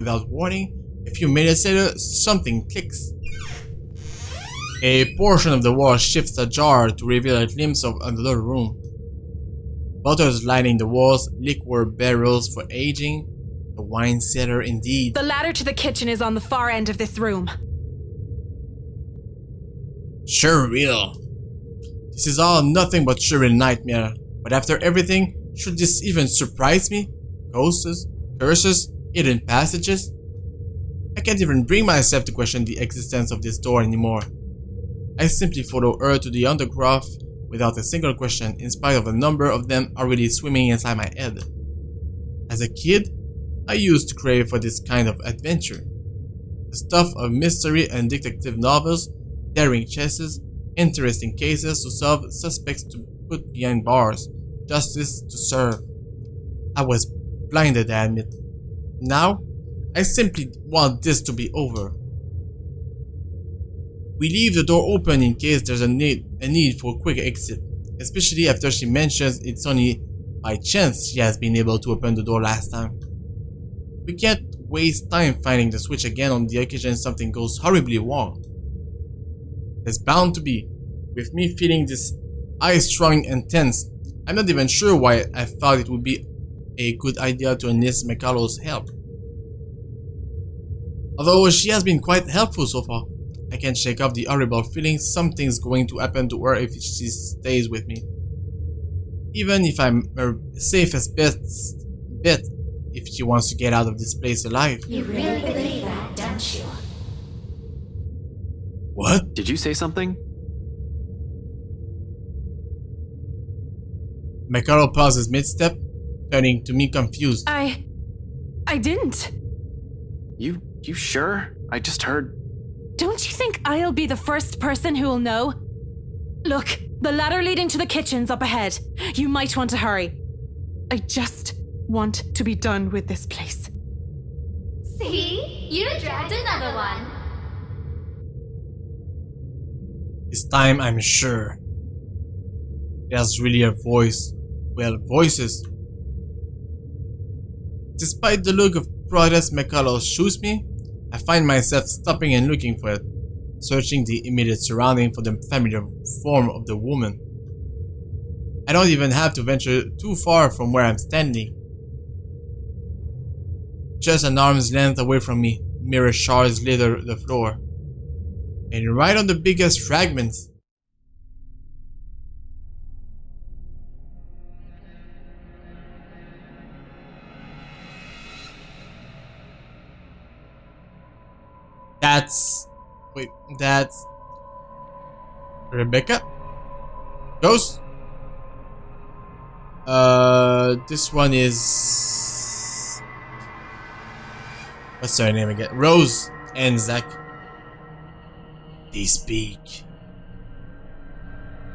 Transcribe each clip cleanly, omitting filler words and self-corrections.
Without warning, a few minutes later, something clicks. A portion of the wall shifts ajar to reveal a glimpse of another room. Bottles lining the walls, liquor barrels for aging. A wine cellar indeed. The ladder to the kitchen is on the far end of this room. Sure will. This is all nothing but sure a nightmare. But after everything, should this even surprise me? Ghosts, curses, hidden passages? I can't even bring myself to question the existence of this door anymore. I simply follow her to the undergrowth without a single question, in spite of a number of them already swimming inside my head. As a kid, I used to crave for this kind of adventure. The stuff of mystery and detective novels, daring chases, interesting cases to solve, suspects to put behind bars, justice to serve. I was blinded, I admit. Now, I simply want this to be over. We leave the door open in case there's a need for a quick exit, especially after she mentions it's only by chance she has been able to open the door last time. We can't waste time finding the switch again on the occasion something goes horribly wrong. There's bound to be. With me feeling this high-strung and tense, I'm not even sure why I thought it would be a good idea to enlist McCullough's help. Although she has been quite helpful so far, I can't shake off the horrible feeling something's going to happen to her if she stays with me. Even if I'm her safest bet if she wants to get out of this place alive. You really believe that, don't you? What? Did you say something? McCullough pauses mid-step, turning to me confused. I didn't. You sure? I just heard. Don't you think I'll be the first person who'll know? Look, the ladder leading to the kitchen's up ahead. You might want to hurry. I just want to be done with this place. See? You dragged another one. This time I'm sure. There's really a voice. Well, voices. Despite the look of protest McCullough shoots me, I find myself stopping and looking for it, searching the immediate surrounding for the familiar form of the woman. I don't even have to venture too far from where I'm standing. Just an arm's length away from me, mirror shards litter the floor. And right on the biggest fragments. That's Rebecca? Ghost? This one is... What's her name again? Rose and Zach. They speak.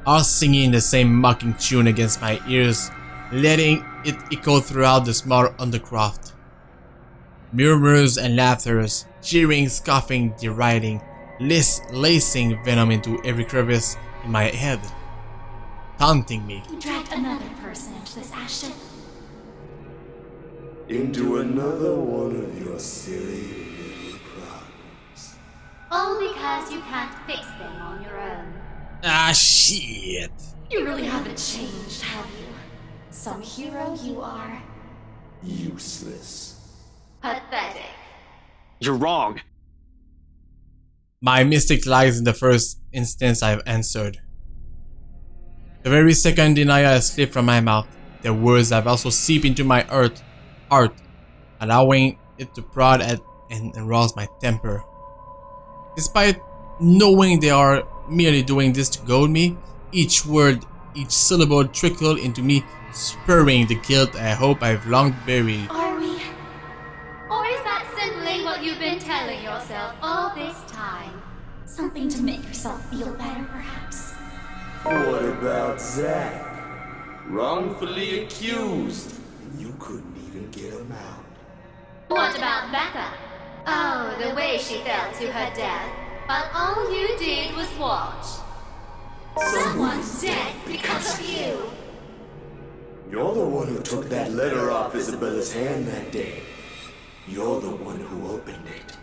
All singing the same mocking tune against my ears, letting it echo throughout the small undercroft. Murmurs and laughters, cheering, scoffing, deriding, lacing venom into every crevice in my head, taunting me. You dragged another person into this, Ashton. Into another one of your silly little problems. All because you can't fix them on your own. Ah, shit. You really haven't changed, have you? Some hero you are. Useless. Pathetic. You're wrong. My mistake lies in the first instance I've answered. The very second denial has slipped from my mouth, their words have also seeped into my heart, allowing it to prod at and arouse my temper. Despite knowing they are merely doing this to goad me, each word, each syllable trickled into me, spurring the guilt I hope I've long buried. Are we? Or is that simply what you've been telling yourself all this time? Something to make yourself feel better, perhaps? What about Zach? Wrongfully accused. And you couldn't even get him out. What about Becca? Oh, the way she fell to her death. But all you did was watch. Someone's dead because of you. You're the one who took that letter off Isabella's hand that day. You're the one who opened it.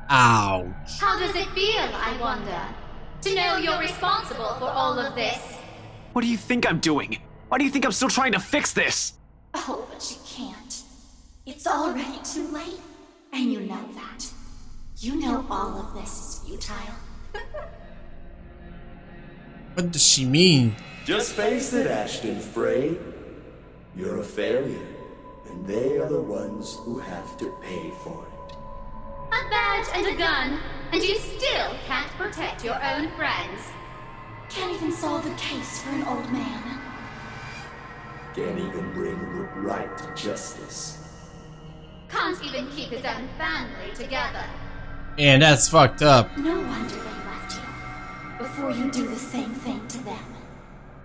Ouch. How does it feel, I wonder? To know you're responsible for all of this? What do you think I'm doing? Why do you think I'm still trying to fix this? Oh, but you can't. It's already too late. And you know that. You know all of this is futile. What does she mean? Just face it, Ashton Frey. You're a failure, and they are the ones who have to pay for it. A badge and a gun, and you still can't protect your own friends. Can't even solve a case for an old man. Can't even bring the right to justice. Can't even keep his own family together. And that's fucked up. No wonder they left you. Before you do the same thing to them.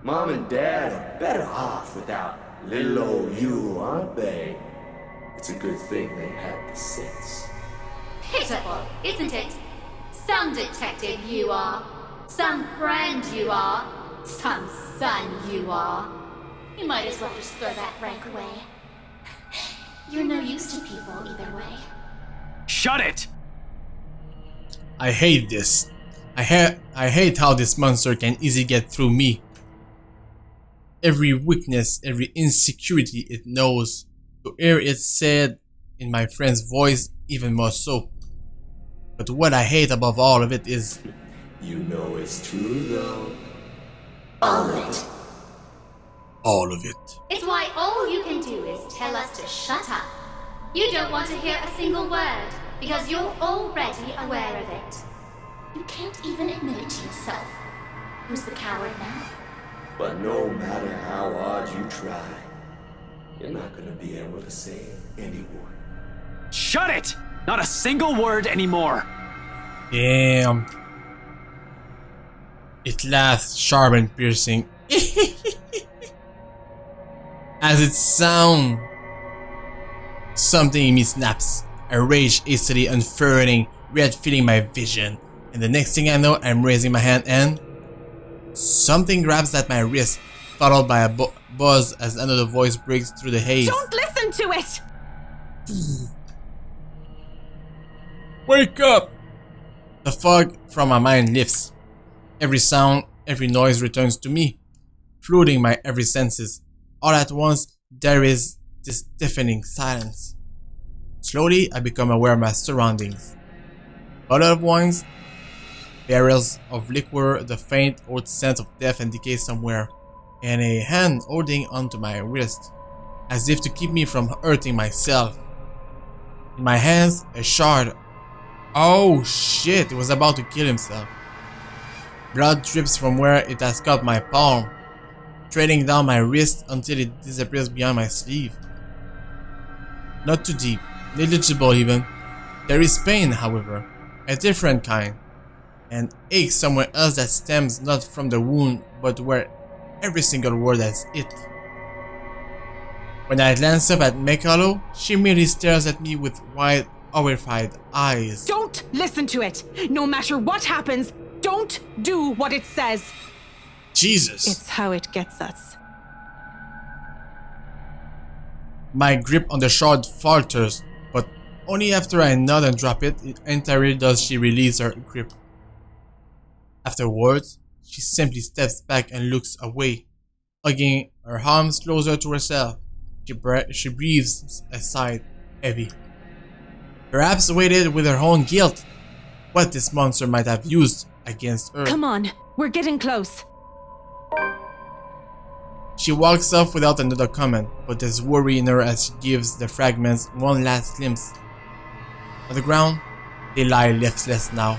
Mom and Dad are better off without little old you, aren't they? It's a good thing they had the sense. Pitiful, isn't it? Some detective you are. Some friend you are. Some son you are. You might as well just throw that rank away. You're no use to people either way. Shut it! I hate this. I hate how this monster can easily get through me. Every weakness, every insecurity it knows. To hear it said in my friend's voice, even more so. But what I hate above all of it is... You know it's true, though. All of it. all of it. It's why all you can do is tell us to shut up. You don't want to hear a single word, because you're already aware of it. You can't even admit it to yourself. Who's the coward now? But no matter how hard you try, you're not gonna be able to save anyone. Shut it! Not a single word anymore. Damn. It laughs sharp and piercing. As it sounds, something in me snaps. I rage hastily, unfurling, red filling my vision. And the next thing I know, I'm raising my hand and something grabs at my wrist, followed by a buzz as another voice breaks through the haze. Don't listen to it! Wake up! The fog from my mind lifts. Every sound, every noise returns to me, flooding my every senses. All at once, there is this deafening silence. Slowly, I become aware of my surroundings. Bottle of wines, barrels of liquor, the faint old scent of death and decay somewhere, and a hand holding onto my wrist, as if to keep me from hurting myself. In my hands, a shard. Oh shit, it was about to kill himself. Blood drips from where it has cut my palm, trailing down my wrist until it disappears behind my sleeve. Not too deep, negligible even. There is pain, however, a different kind. An ache somewhere else that stems not from the wound, but where every single word has hit. When I glance up at Mekalo, she merely stares at me with wide, horrified eyes. Don't listen to it! No matter what happens, don't do what it says! Jesus! It's how it gets us. My grip on the shard falters, but only after I nod and drop it entirely does she release her grip. Afterwards, she simply steps back and looks away, hugging her arms closer to herself. She breathes a sigh, heavy. Perhaps weighted with her own guilt, what this monster might have used against her. Come on, we're getting close. She walks off without another comment, but there's worry in her as she gives the fragments one last glimpse. On the ground, they lie lifeless now.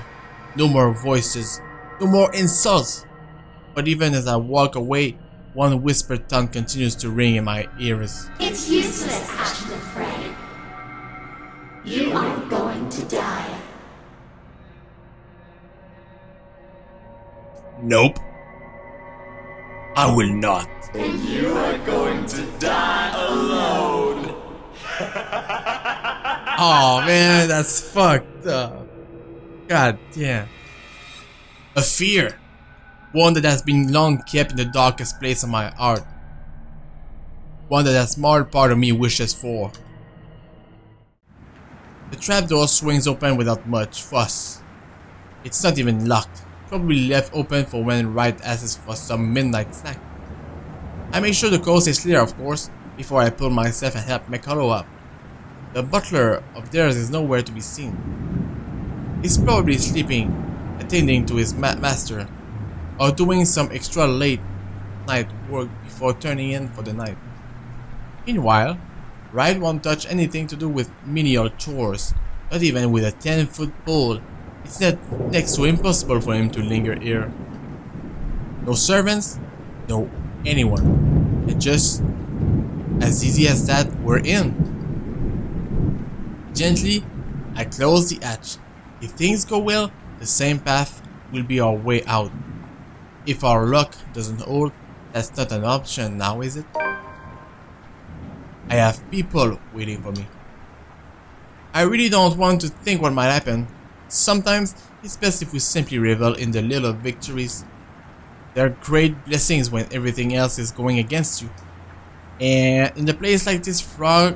No more voices, no more insults. But even as I walk away, one whispered tongue continues to ring in my ears. It's useless, Ashton Frey. You are going to die. Nope. I will not. And you are going to die alone. Oh man, that's fucked up. God damn. A fear. One that has been long kept in the darkest place of my heart. One that a small part of me wishes for. The trapdoor swings open without much fuss. It's not even locked, probably left open for when Wright asks for some midnight snack. I make sure the coast is clear, of course, before I pull myself and help McCullough up. The butler of theirs is nowhere to be seen. He's probably sleeping, attending to his master, or doing some extra late night work before turning in for the night. Meanwhile, Wright won't touch anything to do with menial chores, not even with a 10-foot pole. It's next to impossible for him to linger here. No servants, no anyone, and just as easy as that, we're in. Gently, I close the hatch. If things go well, the same path will be our way out. If our luck doesn't hold, that's not an option now, is it? I have people waiting for me. I really don't want to think what might happen. Sometimes it's best if we simply revel in the little victories. They're great blessings when everything else is going against you. And in a place like this, fraught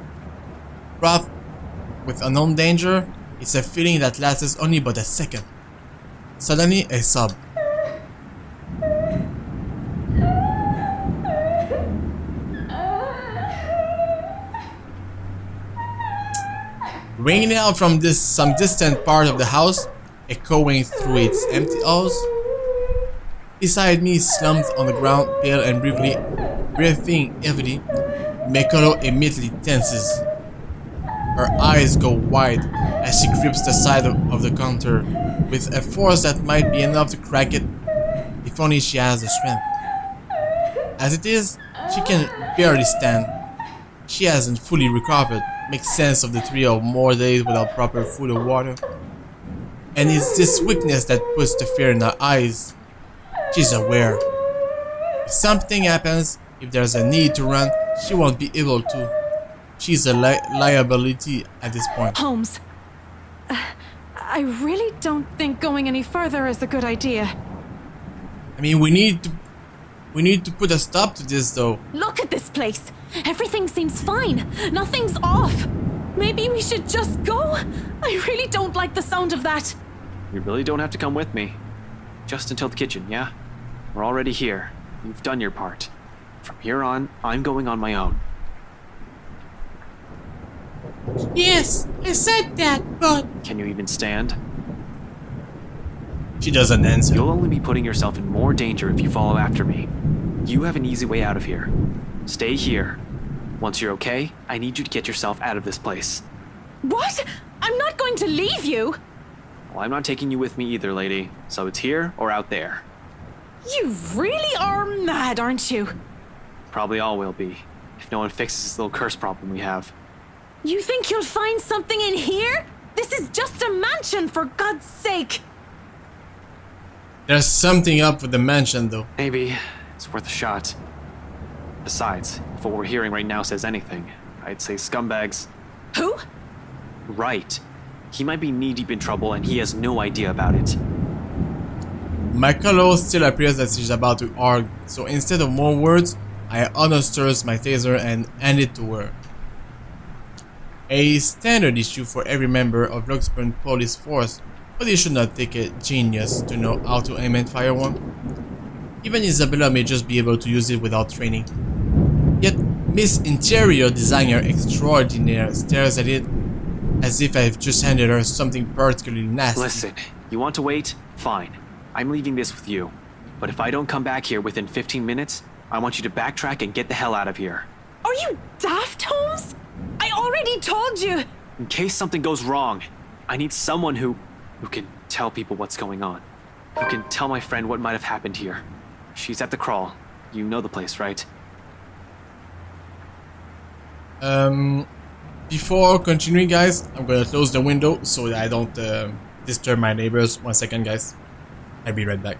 with unknown danger, it's a feeling that lasts only but a second. Suddenly, a sob. Ringing out from some distant part of the house, echoing through its empty halls. Beside me, slumped on the ground, pale and breathing heavily, McCullough immediately tenses. Her eyes go wide as she grips the side of the counter with a force that might be enough to crack it if only she has the strength. As it is, she can barely stand. She hasn't fully recovered, makes sense of the 3 or more days without proper food or water. And it's this weakness that puts the fear in her eyes. She's aware. If something happens, if there's a need to run, she won't be able to. She's a liability at this point. Holmes, I really don't think going any further is a good idea. I mean, we need to put a stop to this, though. Look at this place. Everything seems fine. Nothing's off. Maybe we should just go? I really don't like the sound of that. You really don't have to come with me. Just until the kitchen, yeah? We're already here. You've done your part. From here on, I'm going on my own. Yes, I said that, but... Can you even stand? She doesn't answer. You'll only be putting yourself in more danger if you follow after me. You have an easy way out of here. Stay here. Once you're okay, I need you to get yourself out of this place. What? I'm not going to leave you. Well, I'm not taking you with me either, lady. So it's here or out there. You really are mad, aren't you? Probably all will be, if no one fixes this little curse problem we have. You think you'll find something in here? This is just a mansion, for God's sake. There's something up with the mansion, though. Maybe. It's worth a shot. Besides, if what we're hearing right now says anything, I'd say scumbags. Who? Right. He might be knee-deep in trouble and he has no idea about it. McCullough still appears that she's about to argue, so instead of more words, I unholsters my taser and hand it to her. A standard issue for every member of Luxburn police force, but it should not take a genius to know how to aim and fire one. Even Isabella may just be able to use it without training. Yet, Miss Interior Designer Extraordinaire stares at it as if I've just handed her something particularly nasty. Listen, you want to wait? Fine. I'm leaving this with you. But if I don't come back here within 15 minutes, I want you to backtrack and get the hell out of here. Are you daft, Holmes? I already told you. In case something goes wrong, I need someone who can tell people what's going on. Who can tell my friend what might have happened here. She's at the crawl. You know the place, right? Before continuing, guys, I'm gonna close the window so that I don't disturb my neighbors. 1 second, guys. I'll be right back.